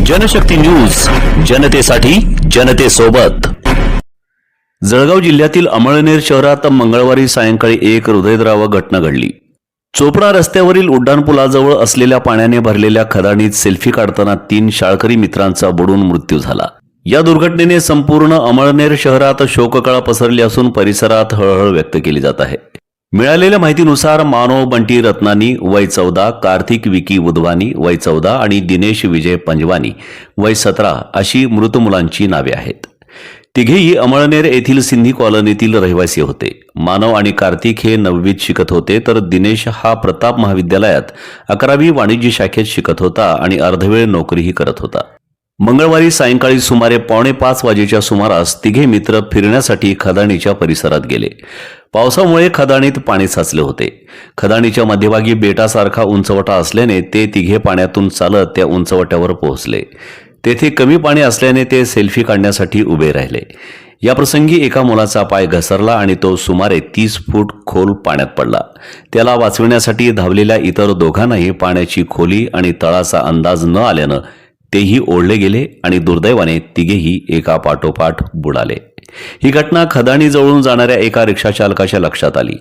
Janshakti news, जनतेसाठी जनतेसोबत. जळगाव जिल्ह्यातील अमळनेर शहरात मंगळवारी सायंकाळी एक हृदयद्रावक घटना घडली. चोपडा रस्त्यावरील उड्डाणपुलाजवळ असलेल्या पाण्याने भरलेल्या खदाणीत सेल्फी काढताना 3 शाळकरी मित्रांचा बुडून मृत्यू झाला. या दुर्घटनेने संपूर्ण अमळनेर शहरात शोककळा पसरली असून परिसरात हळहळ व्यक्त केली जात आहे. मिळालेल्या माहितीनुसार मानव बंटी रत्नानी वय 14, कार्तिक विकी बुधवानी वय 14 आणि दिनेश विजय पंजवानी वय 17 अशी मृत मुलांची नावे आहेत. तिघेही अमळनेर येथील सिंधी कॉलनीतील रहिवासी होते. मानव आणि कार्तिक हे 9वीत शिकत होते, तर दिनेश हा प्रताप महाविद्यालयात 11वी वाणिज्य शाखेत शिकत होता आणि अर्धवेळ नोकरीही करत होता. मंगळवारी सायंकाळी सुमारे 4:45 वाजेच्या सुमारास तिघे मित्र फिरण्यासाठी खदाणीच्या परिसरात गेले. पावसामुळे खदाणीत पाणी साचले होते. खदाणीच्या मध्यभागी बेटासारखा उंचवटा असल्याने ते तिघे पाण्यातून चालत त्या उंचवट्यावर पोहोचले. तेथे कमी पाणी असल्याने ते सेल्फी काढण्यासाठी उभे राहिले. या प्रसंगी एका मुलाचा पाय घसरला आणि तो सुमारे 30 फूट खोल पाण्यात पडला. त्याला वाचविण्यासाठी धावलेल्या इतर दोघांनाही पाण्याची खोली आणि तळाचा अंदाज न आल्यानं तेही ओढले गेले आणि दुर्दैवाने तिघेही एका पाठोपाठ बुडाले. ही घटना खदाणी जवळून जाणाऱ्या एका रिक्षा चालकाच्या लक्षात आली.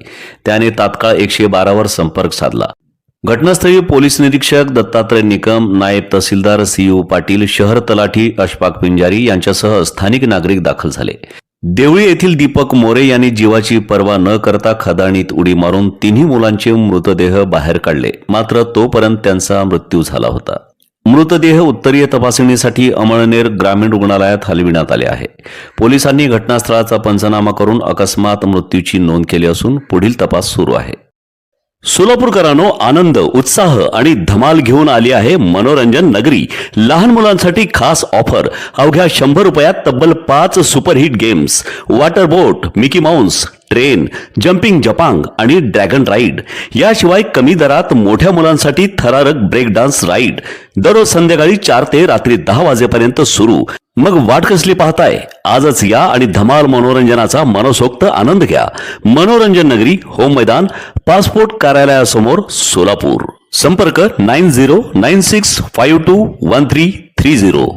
त्याने तात्काळ 112 वर संपर्क साधला. घटनास्थळी पोलीस निरीक्षक दत्तात्रय निकम, नायब तहसीलदार सीयू पाटील, शहर तलाठी अशफाक पिंजारी यांच्यासह स्थानिक नागरिक दाखल झाले. देवळी येथील दीपक मोरे यांनी जीवाची पर्वा न करता खदाणीत उडी मारून 3 मुलांचे मृतदेह बाहेर काढले. मात्र तोपर्यंत त्यांचा मृत्यू झाला होता. मृतदेह उत्तरीय तपासणीसाठी अमळनेर ग्रामीण रुग्णालयात हलविण्यात आले आहे. पोलिसांनी घटनास्थळाचा पंचनामा करून अकस्मात मृत्यूची नोंद केली असून पुढील तपास सुरू आहे. सोलापूरकरांनो, आनंद, उत्साह आणि धमाल घेऊन आली आहे मनोरंजन नगरी. लहान मुलांसाठी खास ऑफर. अवघ्या 100 रुपयात तब्बल 5 सुपरहिट गेम्स, वॉटर बोट, मिकी माउस, ट्रेन, जम्पिंग जपांग आणि ड्रॅगन राईड. याशिवाय कमी दरात मोठ्या मुलांसाठी थरारक ब्रेक डान्स राईड. दररोज संध्याकाळी 4 ते रात्री 10 वाजेपर्यंत सुरू. मग वाट कसली पाहताय? आजच या आणि धमाल मनोरंजनाचा मनसोक्त आनंद घ्या. मनोरंजन नगरी, होम मैदान, पासपोर्ट कार्यालयासमोर, सोलापूर. संपर्क 9096521330.